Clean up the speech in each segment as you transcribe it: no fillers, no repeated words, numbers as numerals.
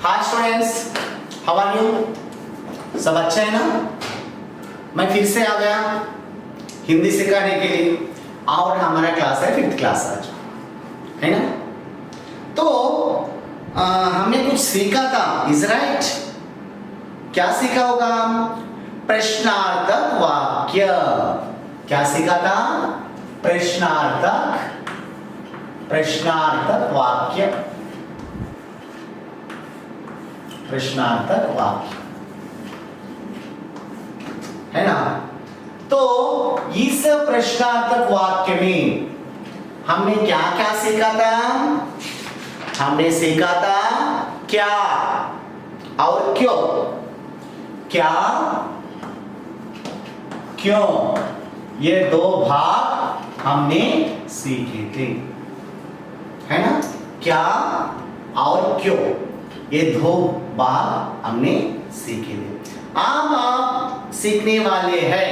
Hi students, how are you? सब अच्छा है ना? मैं फिर से आ गया हिंदी सिखाने के लिए और हमारा क्लास है 5th क्लास आज, है ना? तो हमने कुछ सीखा था, इज राइट? क्या सीखा होगा? प्रश्नार्थक वाक्य। क्या सीखा था? प्रश्नार्थक वाक्य। प्रश्नार्थक वाक्य, है ना? तो इस प्रश्नार्थक वाक्य में हमने क्या क्या सीखा था? हमने सीखा था क्या और क्यों। क्या, क्यों, ये दो भाग हमने सीखे थे, है ना? क्या और क्यों, ये दो भाग हमने सीखे थे। अब आप सीखने वाले हैं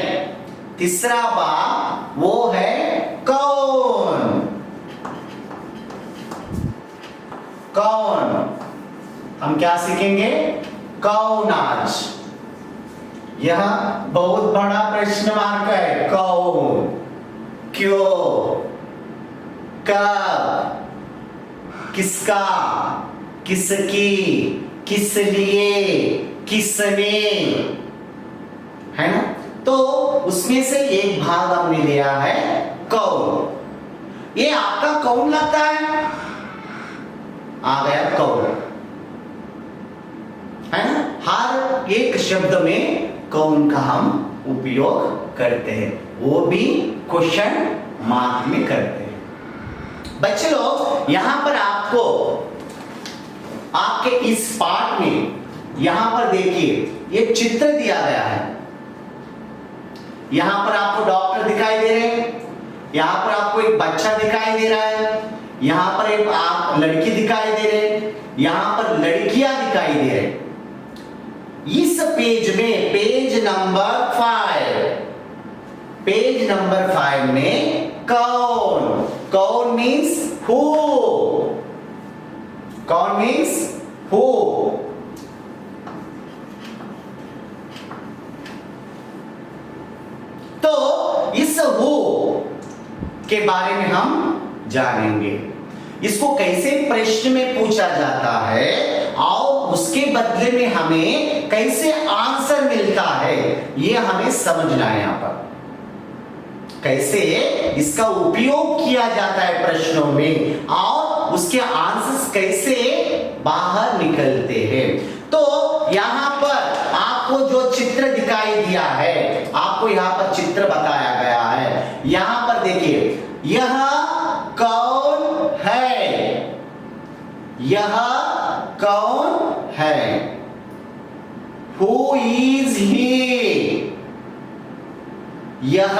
तीसरा भाग, वो है कौन। कौन, हम क्या सीखेंगे? कौन आज। यह बहुत बड़ा प्रश्न मार्क है। कौन, क्यों, कब, किसका, किसकी, किस लिए, किसने, है ना? तो उसमें से एक भाग हमने लिया है कौन। ये आपका कौन लगता है? आ गया कौन, है ना? हर एक शब्द में कौन का हम उपयोग करते हैं, वो भी क्वेश्चन मार्क में करते हैं। बच्चे लोग, यहां पर आपको आपके इस पार्ट में यहां पर देखिए, ये चित्र दिया गया है। यहां पर आपको डॉक्टर दिखाई दे रहे हैं, यहां पर आपको एक बच्चा दिखाई दे रहा है, यहां पर एक आप लड़की दिखाई दे रहे हैं, यहां पर लड़कियां दिखाई दे रहे हैं। इस पेज में पेज नंबर 5 में कौन, कौन मीन्स हु, कौन मीन्स हु। तो इस हु के बारे में हम जानेंगे। इसको कैसे प्रश्न में पूछा जाता है और उसके बदले में हमें कैसे आंसर मिलता है, यह हमें समझना है। यहां पर कैसे इसका उपयोग किया जाता है प्रश्नों में और उसके आंसर्स कैसे बाहर निकलते हैं। तो यहां पर आपको जो चित्र दिखाई दिया है, आपको यहां पर चित्र बताया गया है। यहां पर देखिए, यह कौन है? यह कौन है? Who is he? यह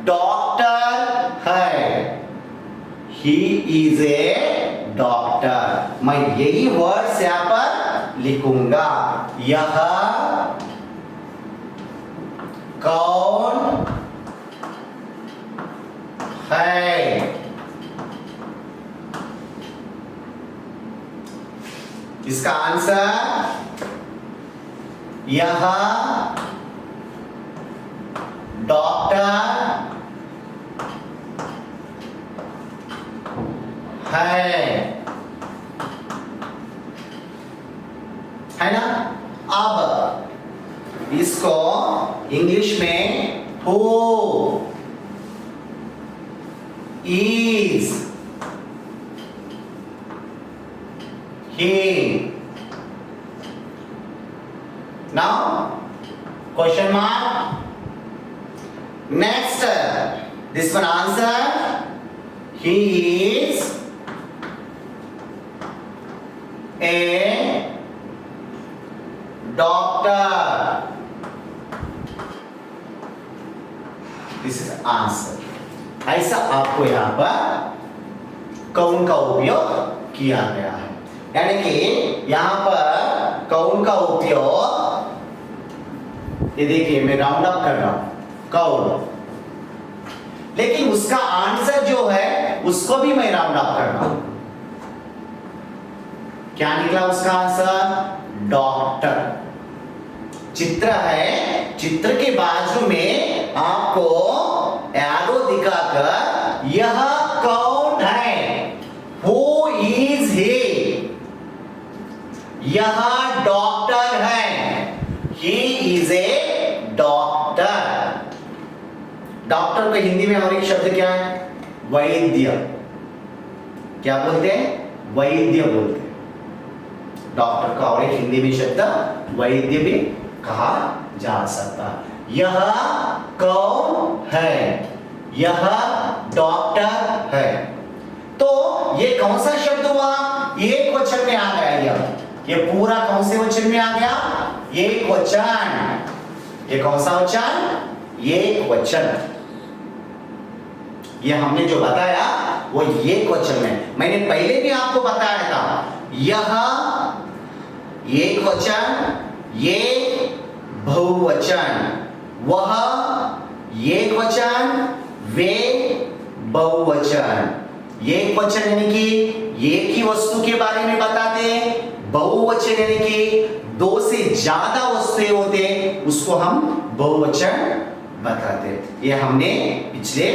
डॉक्टर है। He is a doctor। मैं यही वर्ड्स यहां पर लिखूंगा। यह कौन है? इसका आंसर, यह डॉक्टर है ना? अब इसको इंग्लिश में who is he। Now question mark. Next, this one answer, he is a doctor। This is answer। ऐसा आपको यहां पर कौन का उपयोग किया गया है। यानी कि यहां पर कौन का उपयोग, ये देखिए मैं राउंड अप कर रहा हूं कौन, लेकिन उसका आंसर जो है उसको भी मैं राउंड अप कर रहा हूं। क्या निकला उसका आंसर? डॉक्टर। चित्र है, चित्र के बाजू में आपको एरो दिखाकर यह कौन है, हु इज ही, यह डॉक्टर है, he is a doctor. Doctor को हिंदी में और एक शब्द क्या है? वैद्य। क्या बोलते हैं? वैद्य बोलते हैं। डॉक्टर का और एक हिंदी में शब्द वैद्य भी कहा जा सकता है। यह कौन है? यह डॉक्टर है। तो ये कौन सा शब्द हुआ? एक वचन में आ गया। ये पूरा कौन से वचन में आ गया? एक वचन। ये कौन सा वचन? एक वचन। ये हमने जो बताया वो एक वचन में। मैंने पहले भी आपको बताया था, यह एक वचन, ये बहुवचन, वह एक वचन, वे बहुवचन। एक वचन यानी कि एक ही वस्तु के बारे में बताते हैं। बहुवचन यानी कि दो से ज्यादा वस्तुएं होते हैं, उसको हम बहुवचन बताते हैं। ये हमने पिछले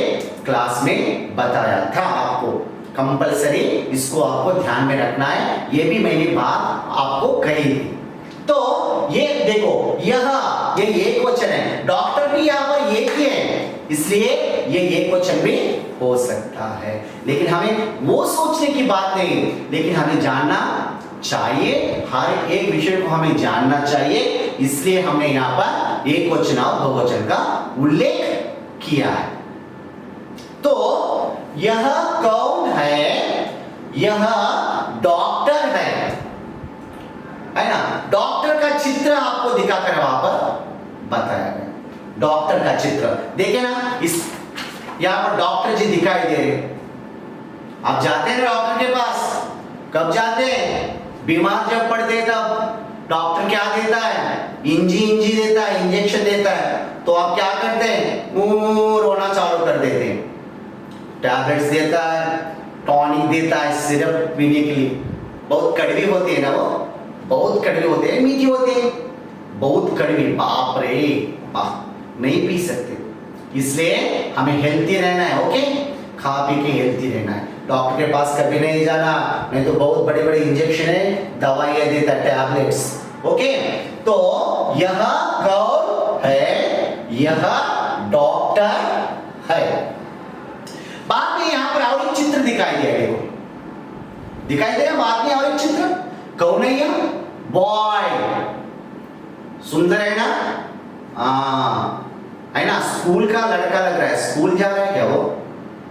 क्लास में बताया था आपको। कंपलसरी इसको आपको ध्यान में रखना है, ये भी मैंने बात आपको कही थी। तो ये देखो, ये एक वचन है, डॉक्टर भी यहाँ पर एक ही है, इसलिए ये एक वचन भी हो सकता है। लेकिन हमें वो सोचने की बात नहीं, लेकिन हमें जानना चाहिए, हर एक विषय को हमें जानना चाहिए, इसलिए हमने यहाँ पर एक वचन और बहुवचन का उल्लेख किया है। तो यह कौन है? यह डॉक्टर है ना? डॉक्टर का चित्र आपको दिखाकर वहां पर बताया गया। डॉक्टर का चित्र देखे ना, इस यहां पर डॉक्टर जी दिखाई दे रहे। आप जाते हैं डॉक्टर के पास, कब जाते हैं? बीमार जब पड़ते हैं तब। डॉक्टर क्या देता है? इंजी देता है, इंजेक्शन देता है। तो आप क्या करते हैं? रोना चालू कर देते हैं। टैबलेट्स देता है, टॉनिक देता है, सिरप पीने के लिए। बहुत कड़वी होती है ना वो, बहुत कड़वी होते हैं, मीठी होती है, बहुत कड़वी। बाप रे बाप, नहीं पी सकते। इसलिए हमें हेल्थी रहना है। ओके, खा पी के हेल्थी रहना है। डॉक्टर के पास कभी नहीं जाना, नहीं तो बहुत बड़े बड़े इंजेक्शन है, दवाइयां देता है, टैबलेट्स। ओके, तो यह कौन है? यह डॉक्टर है। बाद में यहां पर और एक चित्र दिखाई दे रहा है, दिखाई दे रहा है बाद में और एक चित्र। कौन है यह? बॉय। सुंदर है ना? है ना? स्कूल का लड़का लग रहा है। स्कूल जा रहा है क्या वो?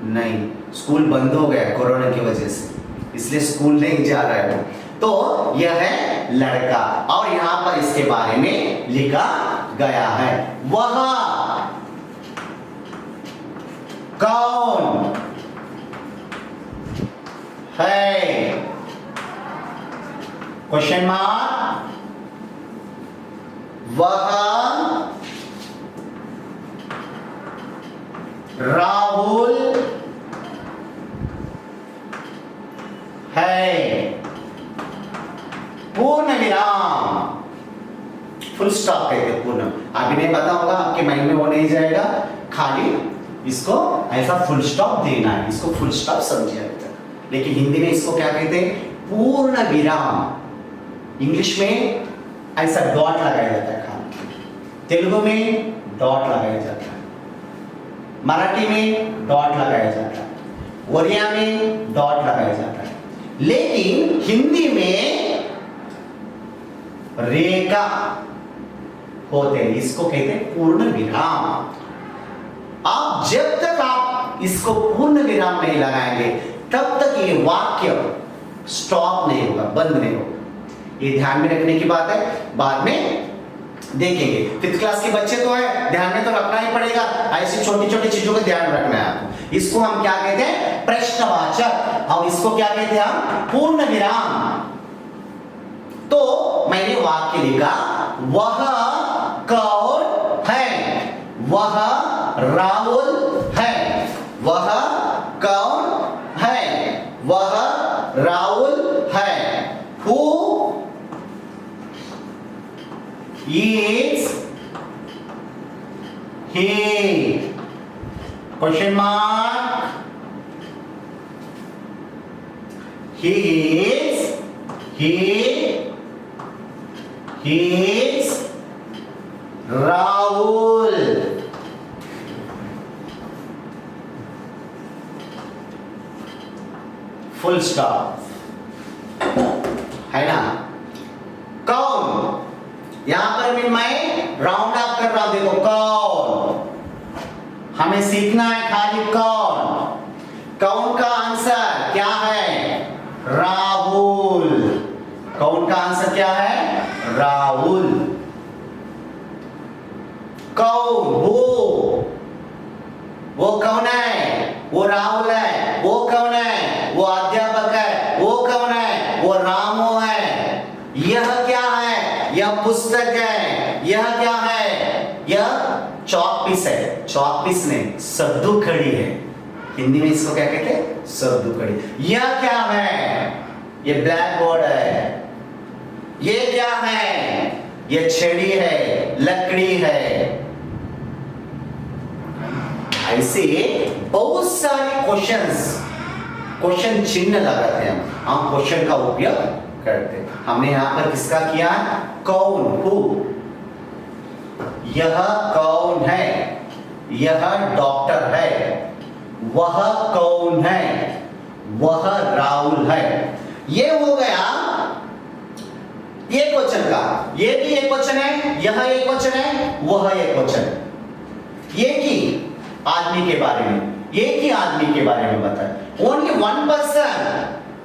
नहीं, स्कूल बंद हो गया कोरोना की वजह से, इसलिए स्कूल नहीं जा रहा है वो। तो यह है लड़का, और यहां पर इसके बारे में लिखा गया है। वह कौन है? Question mark. वह राहुल है। पूर्ण विराम, फुल स्टॉप कहते हैं पूर्ण। अभी नहीं पता होगा, आपके माइंड में वो नहीं जाएगा, खाली इसको ऐसा फुल स्टॉप देना है, इसको फुल स्टॉप समझिए अभी तक। लेकिन हिंदी में इसको क्या कहते हैं? पूर्ण विराम। इंग्लिश में ऐसा डॉट लगाया जाता है खाली, तेलुगु में डॉट लगाया जाता है, मराठी में डॉट लगाया जाता है, ओरिया में डॉट लगाया जाता है, लेकिन हिंदी में रेखा होते हैं, इसको कहते हैं पूर्ण विराम। आप जब तक आप इसको पूर्ण विराम नहीं लगाएंगे, तब तक ये वाक्य स्टॉप नहीं होगा, बंद नहीं होगा। ये ध्यान में रखने की बात है, बाद में देखेंगे। 5th क्लास के बच्चे तो है, ध्यान में तो रखना ही पड़ेगा, ऐसी छोटी छोटी चीजों का ध्यान रखना है आपको। इसको हम क्या कहते हैं? प्रश्नवाचक, और इसको क्या कहते हैं हम? पूर्ण विराम। तो मैंने वाक्य लिखा, वह कौन है? वह राहुल है। वह कौन है? वह राहुल है। Who question mark, he is Rahul, full stop, है ना। कौन, यहां पर मैं राउंड अप कर रहा हूं, देखो कौन, हमें सीखना है खाली कौन। कौन का आंसर क्या है? राहुल। कौन का आंसर क्या है? राहुल। कौन, वो कौन है? वो राहुल है। वो कौन है? वो अध्यापक है। वो कौन है? वो रामू है। यह क्या है? यह पुस्तक है। यह क्या है? यह चौक-पीस है। चौक-पीस नहीं, सद्दू खड़ी है। हिंदी में इसको क्या कहते हैं? सद्दू खड़ी। यह क्या है? ये ब्लैक बोर्ड है। ये क्या है? ये छड़ी है, लकड़ी है। ऐसे बहुत सारे क्वेश्चन चिन्ह लगाते हैं हम क्वेश्चन का उपयोग करते हैं। हमने यहां पर किसका किया? कौन, हु। यह कौन है? यह डॉक्टर है। वह कौन है? वह राहुल है। ये हो गया एक क्वेश्चन का। ये भी एक क्वेश्चन है, यह एक क्वेश्चन है, वह एक क्वेश्चन है। एक ही आदमी के बारे में, एक ही आदमी के बारे में बताया। ओनली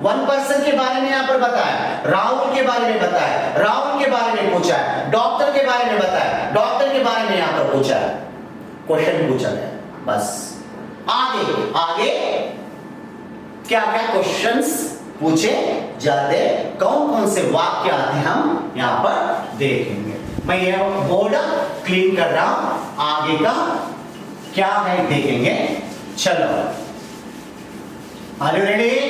वन पर्सन के बारे में यहां पर बताया। राहुल के बारे में बताया, राहुल के बारे में पूछा है। डॉक्टर के बारे में बताया, डॉक्टर के बारे में यहां पर पूछा है। क्वेश्चन पूछा गया, बस। आगे क्या क्या क्वेश्चंस पूछे जाते, कौन कौन से वाक्य आते हैं, हम यहां पर देखेंगे। मैं ये बोर्ड क्लीन कर रहा हूं। आगे का क्या है देखेंगे। चलो, आर यू रेडी?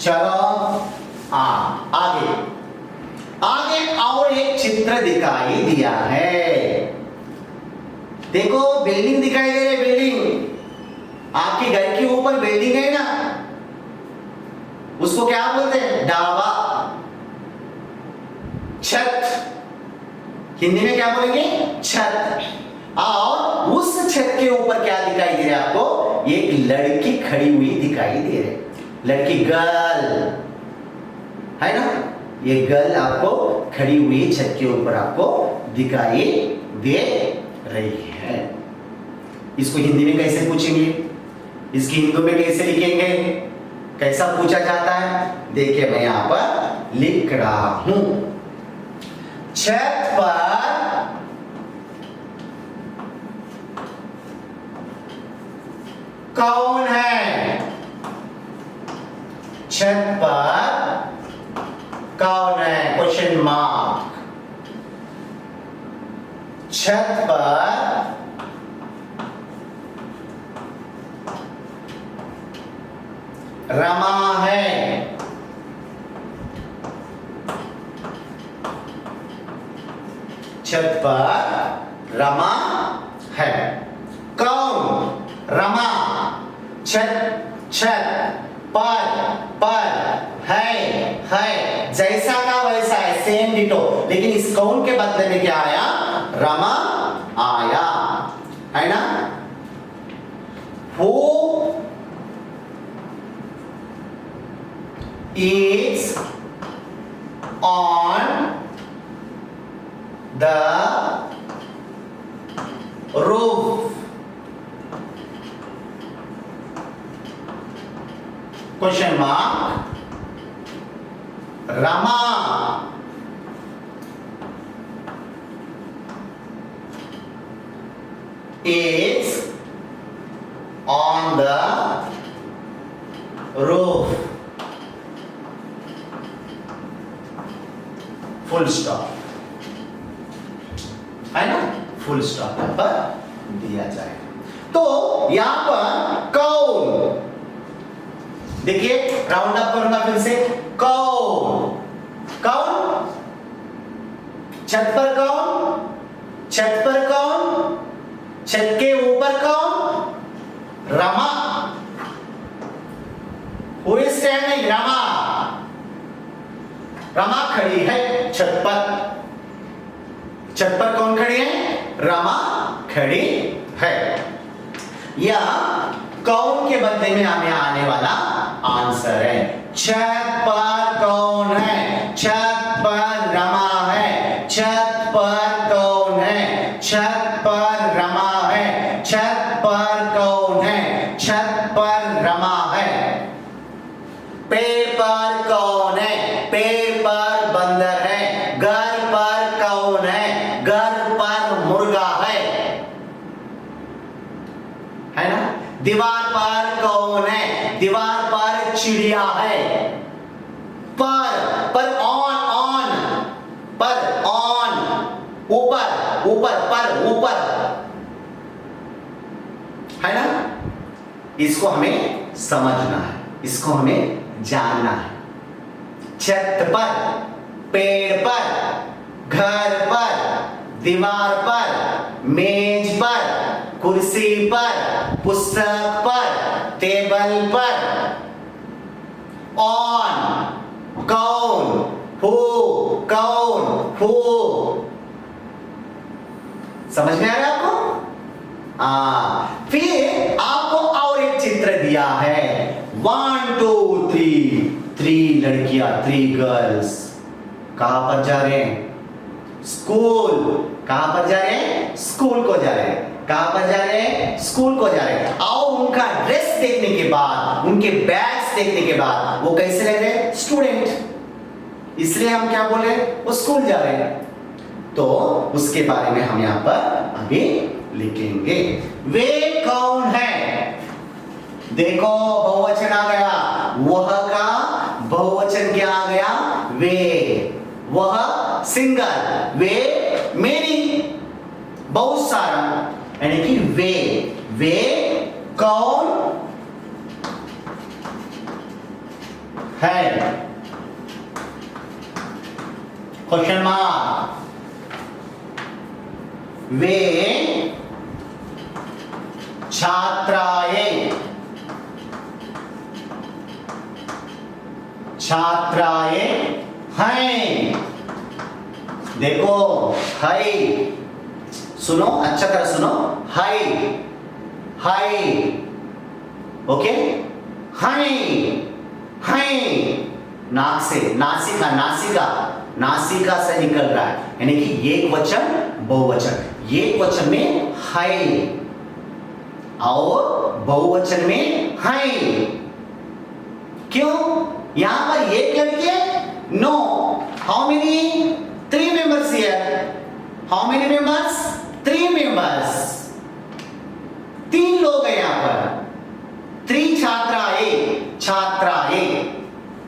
चलो आगे और एक चित्र दिखाई दिया है। देखो, बिल्डिंग दिखाई दे रही, बिल्डिंग। आपके घर के ऊपर बिल्डिंग है ना, उसको क्या बोलते हैं? ढाबा, छत। हिंदी में क्या बोलेंगे? छत। और उस छत के ऊपर क्या दिखाई दे रहा है आपको? एक लड़की खड़ी हुई दिखाई दे रही, लड़की, गर्ल है ना। ये गर्ल आपको खड़ी हुई छत के ऊपर आपको दिखाई दे रही है। इसको हिंदी में कैसे पूछेंगे? इसकी हिंदी में कैसे लिखेंगे? कैसा पूछा जाता है? देखिए, मैं यहां पर लिख रहा हूं। छत पर कौन है? छत पर कौन है? Question mark. छत पर रमा है। छत पर रमा है। कौन? रमा। छत पर है, जैसा का वैसा है, सेम डिटो। लेकिन इस कौन के बदले में क्या आया? रमा आया, है ना। Who is on the roof? Question mark. Rama is on the roof. Full stop, है ना। फुल स्टॉप पर दिया जाएगा। तो यहां पर कौन, देखिए, राउंड अप करूंगा फिर से। कौन छत पर कौन? छत पर कौन? छत के ऊपर कौन? रमा खड़ी है छत पर। छत पर कौन खड़ी है? रमा खड़ी है। यह कौन के बदले में हमें आने वाला आंसर है। छत पर कौन है? छत पर रमा है। छत पर कौन है? छत पर रमा है। छत पर कौन है? छत पर रमा है। पेड़ पर कौन है? पेड़ पर बंदर है। घर पर कौन है? घर पर मुर्गा है ना? दीवार पर कौन है? दीवार पर चिड़िया है। पर ऑन पर ऑन, ऊपर ऊपर पर ऊपर है ना? इसको हमें समझना है, इसको हमें जानना है। छत पर, पेड़ पर, घर पर, दीवार पर, मेज पर, कुर्सी पर, पुस्तक पर, टेबल पर। ऑन कौन, हु कौन, हु। समझ में आ रहा है आपको? फिर आपको और एक चित्र दिया है। 1 2 3 लड़कियां, 3 गर्ल्स। कहां पर जा रहे हैं? स्कूल। कहां पर जा रहे हैं? स्कूल को जा रहे हैं। कहां पर जा रहे हैं? स्कूल को जा रहे हैं। और उनका ड्रेस देखने के बाद, उनके बैग्स देखने के बाद वो कैसे रह रहे हैं? स्टूडेंट। इसलिए हम क्या बोले? वो स्कूल जा रहे हैं। तो उसके बारे में हम यहां पर अभी लिखेंगे। वे कौन है? देखो बहुवचन आ गया। वह का बहुवचन क्या आ गया? वे। वह सिंगल, वे मेरी, बहुत सारा, यानी कि वे कौन है? Question mark. वे छात्राएं, छात्राएं हैं। देखो है, सुनो अच्छा तरह सुनो। है ओके। है नाक से, नासिका से निकल रहा है, यानी कि एक वचन बहुवचन। एक वचन में है और बहुवचन में है। क्यों? यहां पर एक लड़की है? No. How many? 3 members here. How many members? 3 members. 3 लोग हैं यहां पर। 3 छात्राएं,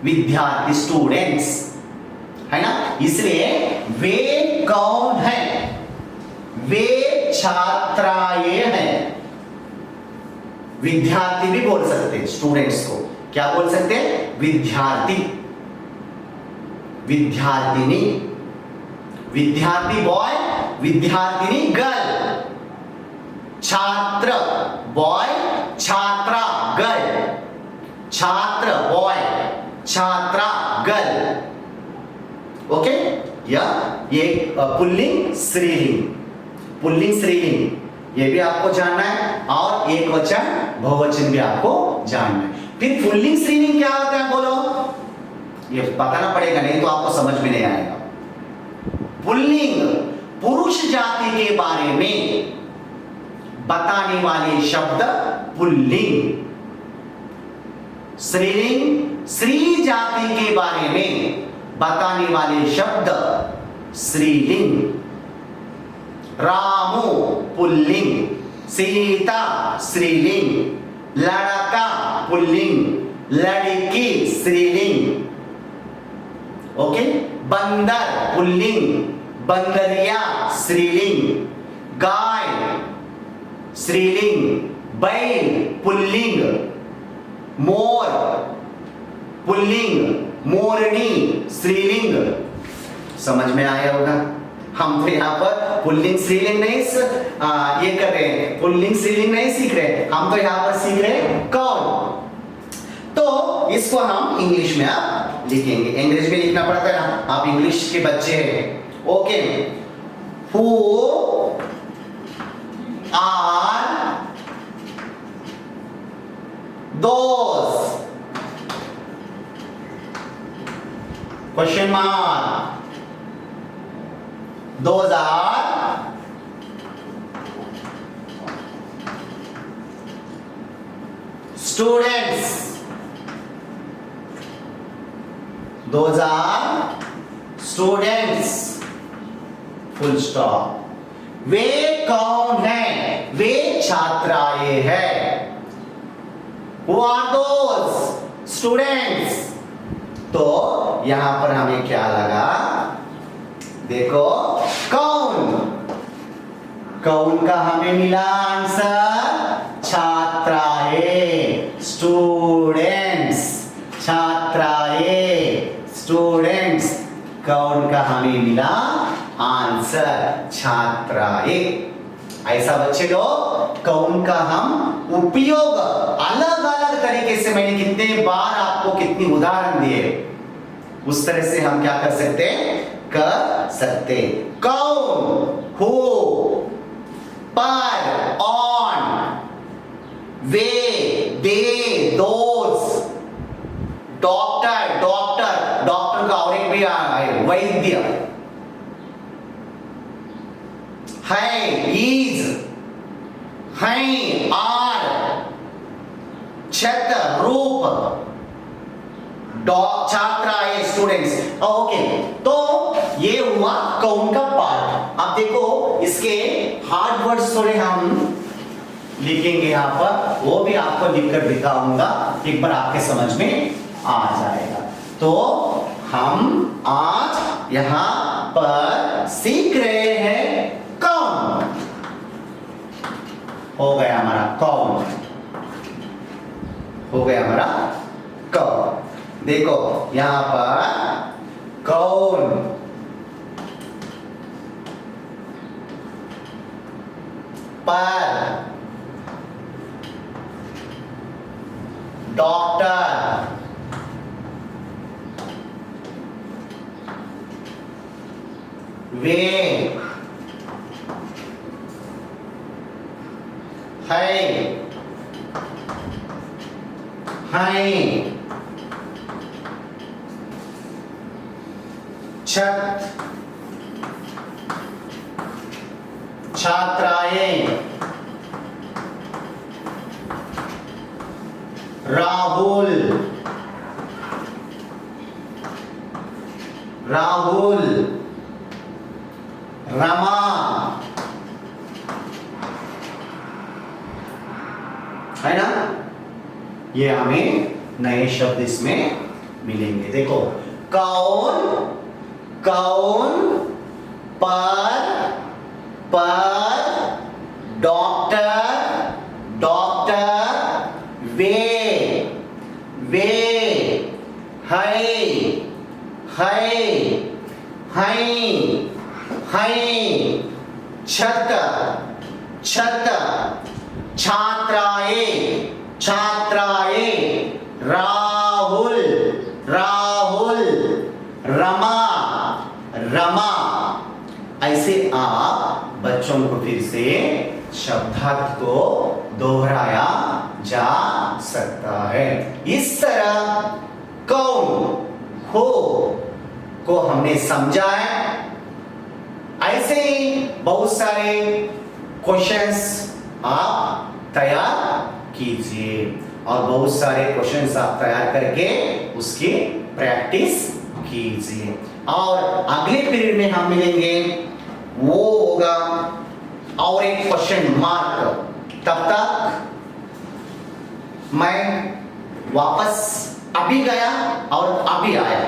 विद्यार्थी, स्टूडेंट्स है ना? इसलिए वे कौन है? वे छात्राएं हैं। विद्यार्थी भी बोल सकते हैं, स्टूडेंट्स को क्या बोल सकते हैं? विद्यार्थी, विद्यार्थिनी, विद्यार्थी बॉय, विद्यार्थिनी गर्ल। छात्र बॉय, छात्रा गर्ल। छात्र बॉय, छात्रा गर्ल। ओके? ये पुल्लिंग स्त्रीलिंग, पुल्लिंग स्त्रीलिंग ये भी आपको जानना है, और एक वचन बहुवचन भी आपको जानना है। फिर पुल्लिंग स्त्रीलिंग क्या होता है बोलो? ये बताना पड़ेगा, नहीं तो आपको समझ में नहीं आएगा। पुल्लिंग पुरुष जाति के बारे में बताने वाले शब्द पुल्लिंग। स्त्रीलिंग स्त्री जाति के बारे में बताने वाले शब्द स्त्रीलिंग। रामू पुल्लिंग, सीता स्त्रीलिंग, लड़का पुल्लिंग, लड़की स्त्रीलिंग। ओके? बंदर पुल्लिंग, बंदरिया स्त्रीलिंग, गाय स्त्रीलिंग, बैल पुल्लिंग, मोर पुल्लिंग, मोरनी स्त्रीलिंग। समझ में आया होगा? हम तो यहाँ पर पुल्लिंग स्त्रीलिंग नहीं ये कर रहे हैं, पुल्लिंग स्त्रीलिंग नहीं सीख रहे, हम तो यहाँ पर सीख रहे हैं कौन। तो इसको हम इंग्लिश में आप लिखेंगे। अंग्रेजी में लिखना पड़ता है ना, आप इंग्लिश के बच्चे हैं। Okay, who are those, question mark, those are students, those are students, full stop। वे कौन है? वे छात्राएं हैं। Who are those students? तो यहां पर हमें क्या लगा, देखो कौन, कौन का हमें मिला आंसर, छात्राएं, स्टूडेंट्स, छात्राएं, स्टूडेंट्स, कौन का हमें मिला आंसर, छात्राएं। ऐसा बच्चे लोग कौन का हम उपयोग अलग अलग तरीके से, मैंने कितने बार आपको कितनी उदाहरण दिए, उस तरह से हम क्या कर सकते, कर सकते। कौन, हु, पर, on, way, they, those, doctor, doctor, doctor का और एक भी है वैद्य, है, इज, हैं, आर, छत, रूप, छात्राएं, स्टूडेंट्स। ओके, तो ये हुआ कौन का पार्ट। अब देखो इसके हार्ड वर्ड्स थोड़े हम लिखेंगे यहां पर, वो भी आपको लिखकर दिखाऊंगा, एक बार आपके समझ में आ जाएगा। तो हम आज यहां पर सीख रहे हैं कौन, हो गया हमारा कौन, हो गया हमारा कौन। देखो यहां पर कौन, पर, डॉक्टर, वे, है, हैं, छत, छात्राएं, राहुल, राहुल, रमा, है ना, ये हमें नए शब्द इसमें मिलेंगे। देखो कौन, कौन, पर, डॉक्टर, डॉक्टर, वे, है, छत, छात्राएं, राहुल, रमा। ऐसे आप बच्चों को फिर से शब्दार्थ को दोहराया जा सकता है। इस तरह कौन, हो को हमने समझा है। ऐसे ही बहुत सारे क्वेश्चंस आप तैयार कीजिए और बहुत सारे क्वेश्चंस आप तैयार करके उसकी प्रैक्टिस कीजिए। और अगले पीरियड में हम मिलेंगे, वो होगा और एक क्वेश्चन मार्क। तब तक मैं वापस अभी गया और अभी आया।